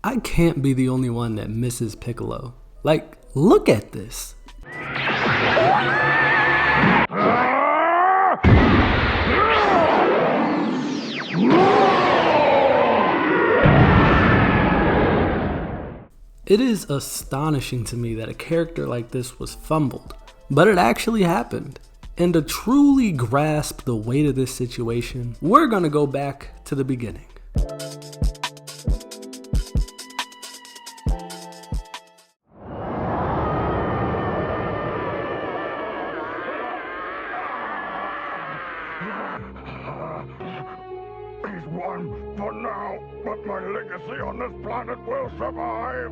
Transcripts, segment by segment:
I can't be the only one that misses Piccolo. Like, look at this. It is astonishing to me that a character like this was fumbled, but it actually happened. And to truly grasp the weight of this situation, we're gonna go back to the beginning. He's won for now, but my legacy on this planet will survive.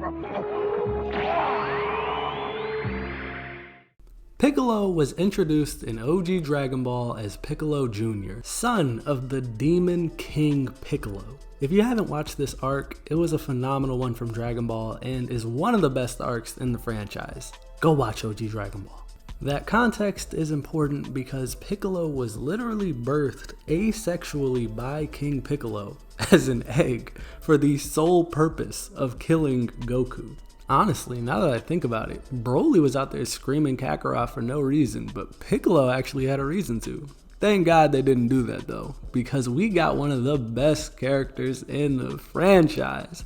Piccolo was introduced in OG Dragon Ball as Piccolo Jr., son of the Demon King Piccolo. If you haven't watched this arc, it was a phenomenal one from Dragon Ball and is one of the best arcs in the franchise. Go watch OG Dragon Ball. That context is important because Piccolo was literally birthed asexually by King Piccolo as an egg for the sole purpose of killing Goku. Honestly, now that I think about it, Broly was out there screaming Kakarot for no reason, but Piccolo actually had a reason to. Thank God they didn't do that though, because we got one of the best characters in the franchise.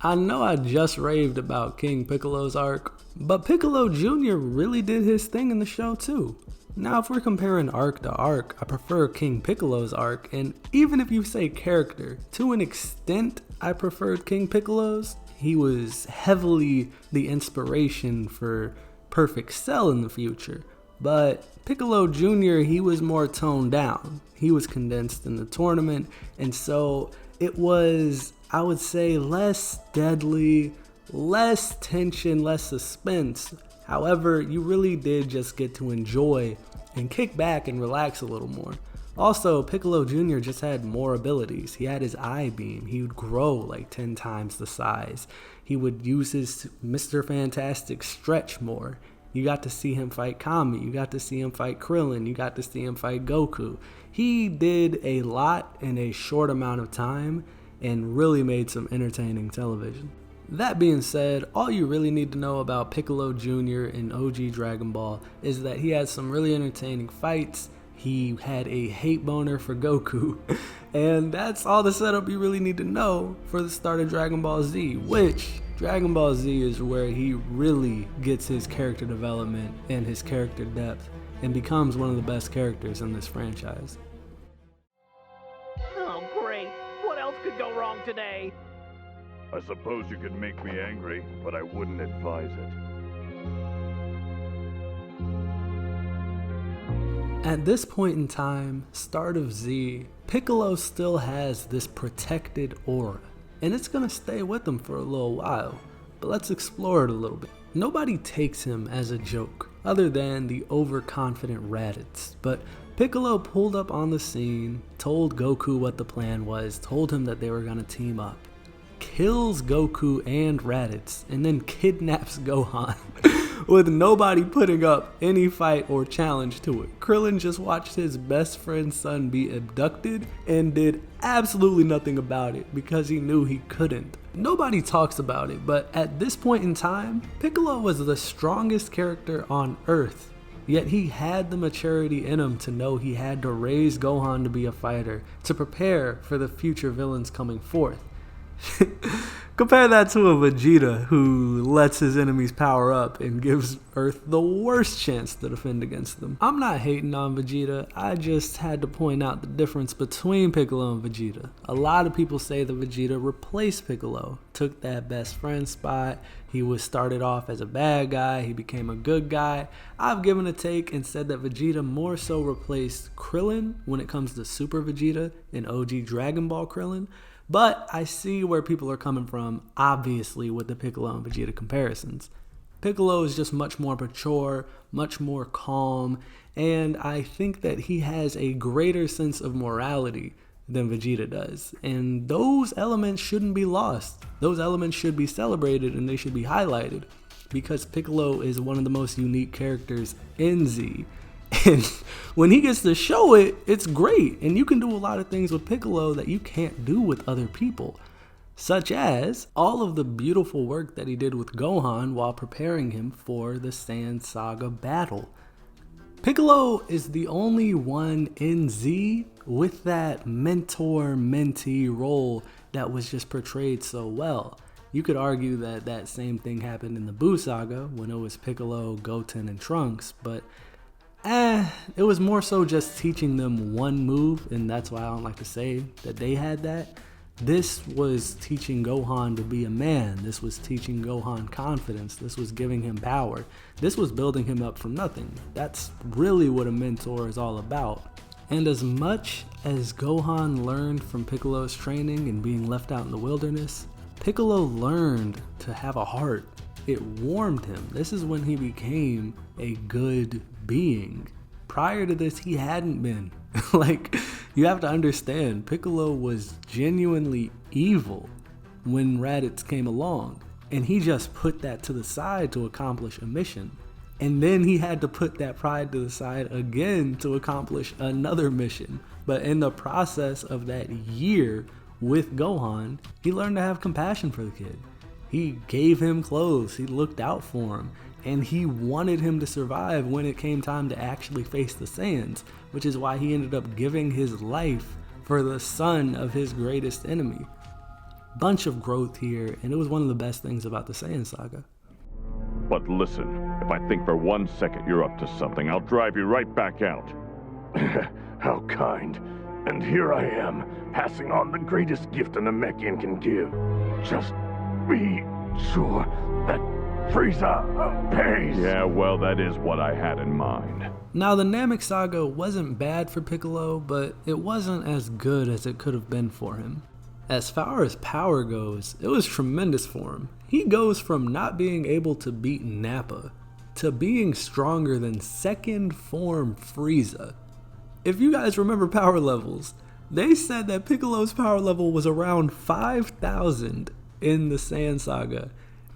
I know I just raved about King Piccolo's arc, but Piccolo Jr. really did his thing in the show too. Now if we're comparing arc to arc, I prefer King Piccolo's arc, and even if you say character, to an extent I preferred King Piccolo's. He was heavily the inspiration for Perfect Cell in the future, but Piccolo Jr., he was more toned down. He was condensed in the tournament, and so it was, I would say, less deadly, less tension, less suspense. However, you really did just get to enjoy and kick back and relax a little more. Also, Piccolo Jr. just had more abilities. He had his eye beam. He would grow like 10 times the size. He would use his Mr. Fantastic stretch more. You got to see him fight Kami. You got to see him fight Krillin. You got to see him fight Goku. He did a lot in a short amount of time and really made some entertaining television. That being said, all you really need to know about Piccolo Jr. in OG Dragon Ball is that he had some really entertaining fights. He had a hate boner for Goku, and that's all the setup you really need to know for the start of Dragon Ball Z, which Dragon Ball Z is where he really gets his character development and his character depth and becomes one of the best characters in this franchise. Oh great, what else could go wrong today? I suppose you could make me angry, but I wouldn't advise it. At this point in time, start of Z, Piccolo still has this protected aura, and it's gonna stay with him for a little while, but let's explore it a little bit. Nobody takes him as a joke, other than the overconfident Raditz, but Piccolo pulled up on the scene, told Goku what the plan was, told him that they were gonna team up, kills Goku and Raditz, and then kidnaps Gohan with nobody putting up any fight or challenge to it. Krillin just watched his best friend's son be abducted and did absolutely nothing about it because he knew he couldn't. Nobody talks about it, but at this point in time, Piccolo was the strongest character on Earth. Yet he had the maturity in him to know he had to raise Gohan to be a fighter, to prepare for the future villains coming forth. Compare that to a Vegeta who lets his enemies power up and gives Earth the worst chance to defend against them. I'm not hating on Vegeta, I just had to point out the difference between Piccolo and Vegeta. A lot of people say that Vegeta replaced Piccolo, took that best friend spot. He was started off as a bad guy, he became a good guy. I've given a take and said that Vegeta more so replaced Krillin when it comes to Super Vegeta and OG Dragon Ball Krillin. But I see where people are coming from, obviously, with the Piccolo and Vegeta comparisons. Piccolo is just much more mature, much more calm, and I think that he has a greater sense of morality than Vegeta does. And those elements shouldn't be lost. Those elements should be celebrated and they should be highlighted because Piccolo is one of the most unique characters in Z. And when he gets to show it, it's great. And you can do a lot of things with Piccolo that you can't do with other people. such as all of the beautiful work that he did with Gohan while preparing him for the Saiyan Saga battle. Piccolo is the only one in Z with that mentor-mentee role that was just portrayed so well. You could argue that that same thing happened in the Buu Saga when it was Piccolo, Goten, and Trunks, but it was more so just teaching them one move, and that's why I don't like to say that they had that. This was teaching Gohan to be a man. This was teaching Gohan confidence. This was giving him power. This was building him up from nothing. That's really what a mentor is all about. And as much as Gohan learned from Piccolo's training and being left out in the wilderness, Piccolo learned to have a heart. It warmed him. This is when he became a good being. Prior to this, he hadn't been. Like, you have to understand, Piccolo was genuinely evil when Raditz came along, and he just put that to the side to accomplish a mission. And then he had to put that pride to the side again to accomplish another mission. But in the process of that year with Gohan, he learned to have compassion for the kid. He gave him clothes, he looked out for him, and he wanted him to survive when it came time to actually face the Saiyans, which is why he ended up giving his life for the son of his greatest enemy. Bunch of growth here, and it was one of the best things about the Saiyan Saga. But listen, if I think for 1 second you're up to something, I'll drive you right back out. How kind. And here I am, passing on the greatest gift a Namekian can give. Just be sure that Frieza pays. Yeah, well, that is what I had in mind. Now, the Namek Saga wasn't bad for Piccolo, but it wasn't as good as it could have been for him. As far as power goes, it was tremendous for him. He goes from not being able to beat Nappa to being stronger than second form Frieza. If you guys remember power levels, they said that Piccolo's power level was around 5,000 in the Saiyan Saga,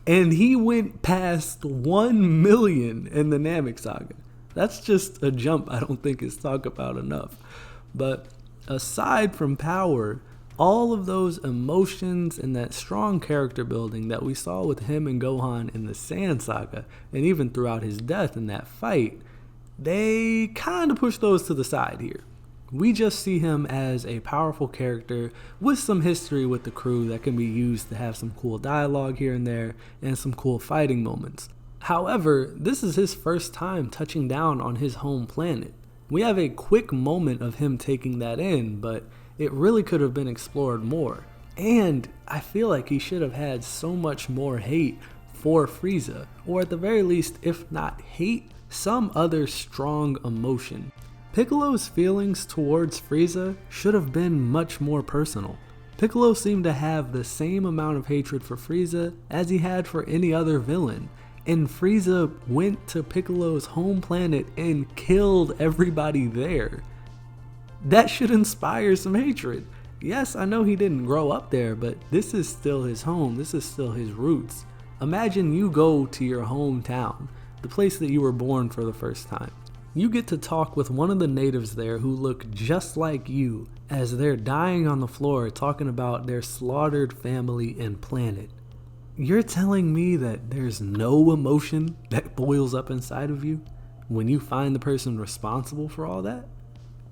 and he went past 1 million in the Namek Saga. That's just a jump I don't think is talked about enough. But aside from power, all of those emotions and that strong character building that we saw with him and Gohan in the Saiyan Saga, and even throughout his death in that fight, they kind of push those to the side here. We just see him as a powerful character with some history with the crew that can be used to have some cool dialogue here and there and some cool fighting moments. However, this is his first time touching down on his home planet. We have a quick moment of him taking that in, but it really could have been explored more. And I feel like he should have had so much more hate for Frieza, or at the very least, if not hate, some other strong emotion. Piccolo's feelings towards Frieza should have been much more personal. Piccolo seemed to have the same amount of hatred for Frieza as he had for any other villain, and Frieza went to Piccolo's home planet and killed everybody there. That should inspire some hatred. Yes, I know he didn't grow up there, but this is still his home, this is still his roots. Imagine you go to your hometown, the place that you were born for the first time. You get to talk with one of the natives there who look just like you as they're dying on the floor talking about their slaughtered family and planet. You're telling me that there's no emotion that boils up inside of you when you find the person responsible for all that?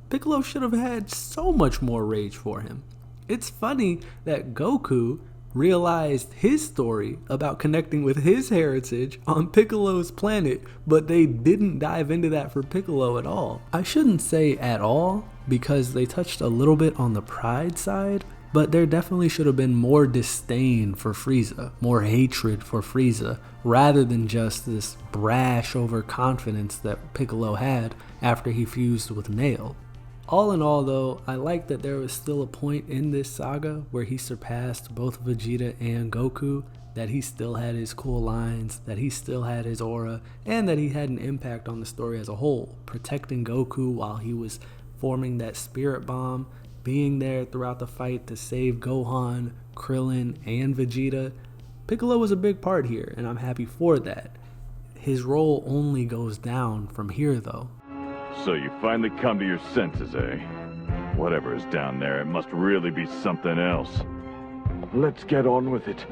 Piccolo should have had so much more rage for him. It's funny that Goku realized his story about connecting with his heritage on Piccolo's planet, but they didn't dive into that for Piccolo at all. I shouldn't say at all, because they touched a little bit on the pride side, but there definitely should have been more disdain for Frieza, more hatred for Frieza, rather than just this brash overconfidence that Piccolo had after he fused with Nail. All in all though, I like that there was still a point in this saga where he surpassed both Vegeta and Goku, that he still had his cool lines, that he still had his aura, and that he had an impact on the story as a whole, protecting Goku while he was forming that spirit bomb, being there throughout the fight to save Gohan, Krillin, and Vegeta. Piccolo was a big part here, and I'm happy for that. His role only goes down from here though. So you finally come to your senses, eh? Whatever is down there, it must really be something else. Let's get on with it.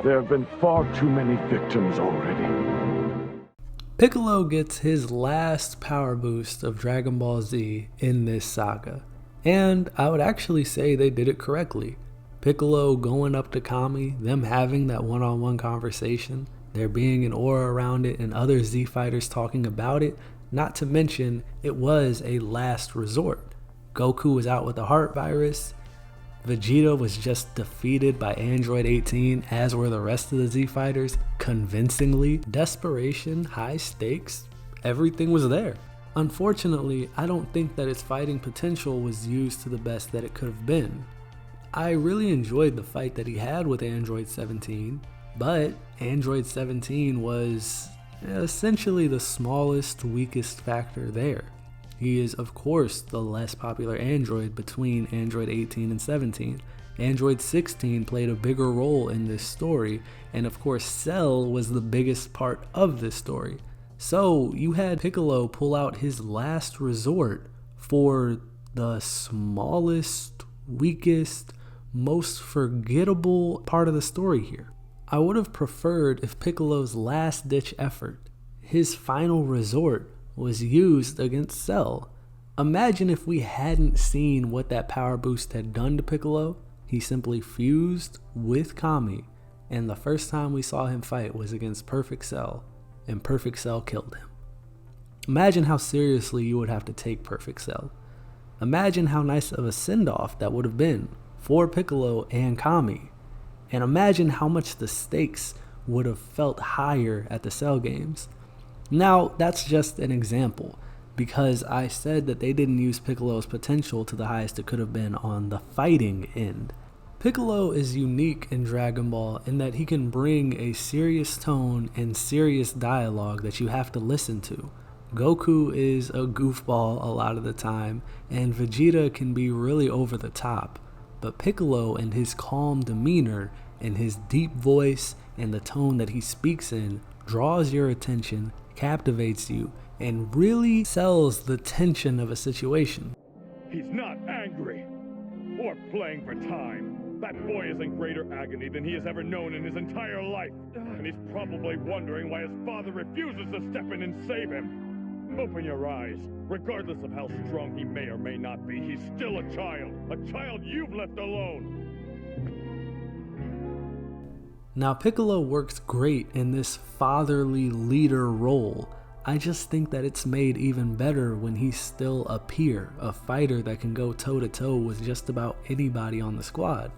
There have been far too many victims already. Piccolo gets his last power boost of Dragon Ball Z in this saga, and I would actually say they did it correctly. Piccolo going up to Kami, them having that one-on-one conversation, there being an aura around it and other Z fighters talking about it, not to mention it was a last resort. Goku was out with the heart virus, Vegeta was just defeated by Android 18, as were the rest of the Z fighters, convincingly. Desperation, high stakes, everything was there. Unfortunately, I don't think that its fighting potential was used to the best that it could have been. I really enjoyed the fight that he had with Android 17, but Android 17 was essentially the smallest, weakest factor there. He is, of course, the less popular android between Android 18 and 17. Android 16 played a bigger role in this story, and of course Cell was the biggest part of this story. So you had Piccolo pull out his last resort for the smallest, weakest, most forgettable part of the story here. I would have preferred if Piccolo's last ditch effort, his final resort, was used against Cell. Imagine if we hadn't seen what that power boost had done to Piccolo. He simply fused with Kami, and the first time we saw him fight was against Perfect Cell, and Perfect Cell killed him. Imagine how seriously you would have to take Perfect Cell. Imagine how nice of a send-off that would have been for Piccolo and Kami. And imagine how much the stakes would have felt higher at the Cell games. Now, that's just an example, because I said that they didn't use Piccolo's potential to the highest it could have been on the fighting end. Piccolo is unique in Dragon Ball in that he can bring a serious tone and serious dialogue that you have to listen to. Goku is a goofball a lot of the time, and Vegeta can be really over the top, but Piccolo and his calm demeanor and his deep voice and the tone that he speaks in draws your attention, captivates you, and really sells the tension of a situation. He's not angry or playing for time. That boy is in greater agony than he has ever known in his entire life, and he's probably wondering why his father refuses to step in and save him. Open your eyes. Regardless of how strong he may or may not be, he's still a child you've left alone. Now, Piccolo works great in this fatherly leader role. I just think that it's made even better when he's still a peer, a fighter that can go toe-to-toe with just about anybody on the squad.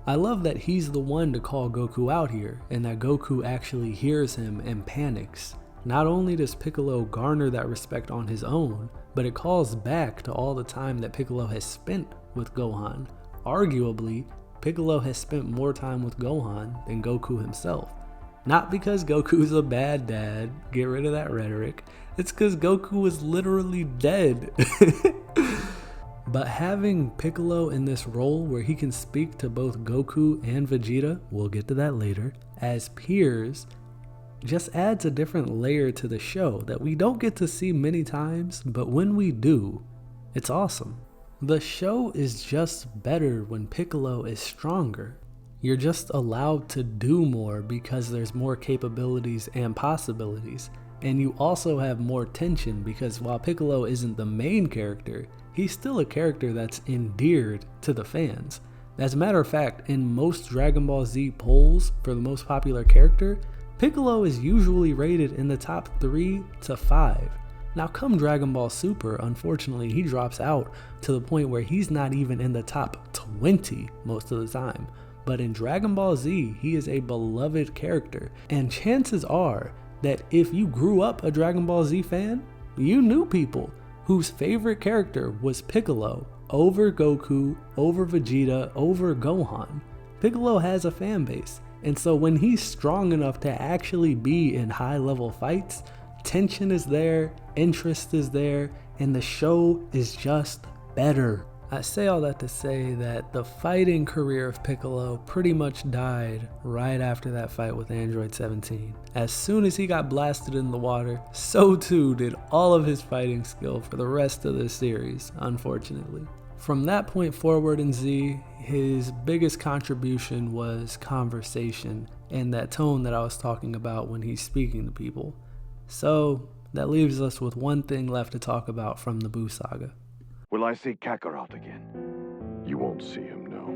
I love that he's the one to call Goku out here, and that Goku actually hears him and panics. Not only does Piccolo garner that respect on his own, but it calls back to all the time that Piccolo has spent with Gohan. Arguably, Piccolo has spent more time with Gohan than Goku himself. Not because Goku's a bad dad, get rid of that rhetoric, it's because Goku was literally dead. But having Piccolo in this role where he can speak to both Goku and Vegeta, we'll get to that later, as peers, just adds a different layer to the show that we don't get to see many times, but when we do, it's awesome. The show is just better when Piccolo is stronger. You're just allowed to do more because there's more capabilities and possibilities. And you also have more tension because while Piccolo isn't the main character, he's still a character that's endeared to the fans. As a matter of fact, in most Dragon Ball Z polls for the most popular character, Piccolo is usually rated in the top 3 to 5. Now come Dragon Ball Super, unfortunately he drops out to the point where he's not even in the top 20 most of the time. But in Dragon Ball Z, he is a beloved character, and chances are that if you grew up a Dragon Ball Z fan, you knew people whose favorite character was Piccolo over Goku, over Vegeta, over Gohan. Piccolo has a fan base, and so when he's strong enough to actually be in high-level fights, tension is there, interest is there, and the show is just better. I say all that to say that the fighting career of Piccolo pretty much died right after that fight with Android 17. As soon as he got blasted in the water, so too did all of his fighting skill for the rest of the series, unfortunately. From that point forward in Z, his biggest contribution was conversation and that tone that I was talking about when he's speaking to people. So that leaves us with one thing left to talk about from the Buu saga. Will I see Kakarot again? You won't see him, no.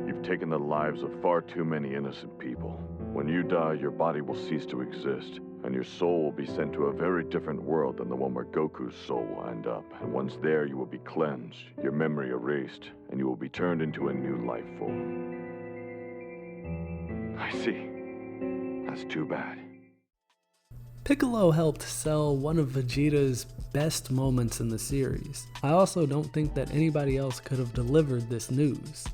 You've taken the lives of far too many innocent people. When you die, your body will cease to exist, and your soul will be sent to a very different world than the one where Goku's soul will end up. And once there, you will be cleansed, your memory erased, and you will be turned into a new life form. I see. That's too bad. Piccolo helped sell one of Vegeta's best moments in the series. I also don't think that anybody else could have delivered this news.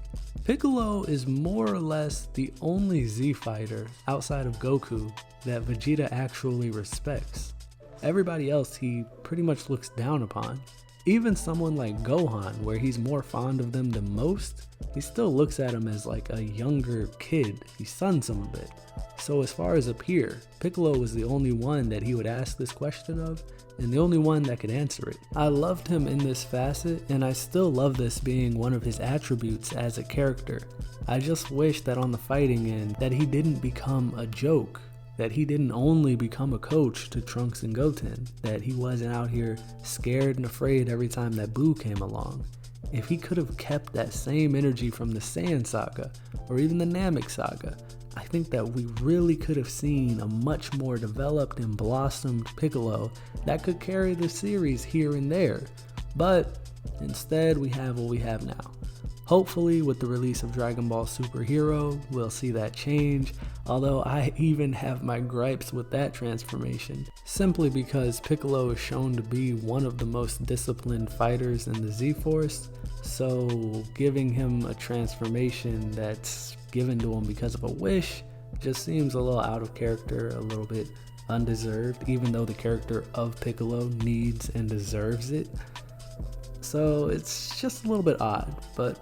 Piccolo is more or less the only Z fighter outside of Goku that Vegeta actually respects. Everybody else he pretty much looks down upon. Even someone like Gohan, where he's more fond of them than most, he still looks at him as like a younger kid. He sons him a bit. So as far as a peer, Piccolo was the only one that he would ask this question of, and the only one that could answer it. I loved him in this facet, and I still love this being one of his attributes as a character. I just wish that on the fighting end, that he didn't become a joke, that he didn't only become a coach to Trunks and Goten, that he wasn't out here scared and afraid every time that Buu came along. If he could have kept that same energy from the Saiyan saga, or even the Namek saga, I think that we really could have seen a much more developed and blossomed Piccolo that could carry the series here and there. But instead, we have what we have now. Hopefully, with the release of Dragon Ball Super Hero, we'll see that change, although I even have my gripes with that transformation, simply because Piccolo is shown to be one of the most disciplined fighters in the Z-Force, so giving him a transformation that's given to him because of a wish just seems a little out of character, a little bit undeserved, even though the character of Piccolo needs and deserves it. So it's just a little bit odd, but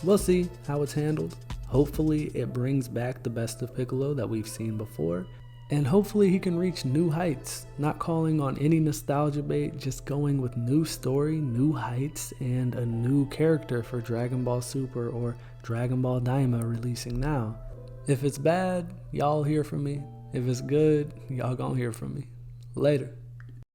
we'll see how it's handled. Hopefully it brings back the best of Piccolo that we've seen before, and hopefully he can reach new heights, not calling on any nostalgia bait, just going with new story, new heights, and a new character for Dragon Ball Super or Dragon Ball Daima releasing now. If it's bad, y'all hear from me. If it's good, y'all gonna hear from me. Later.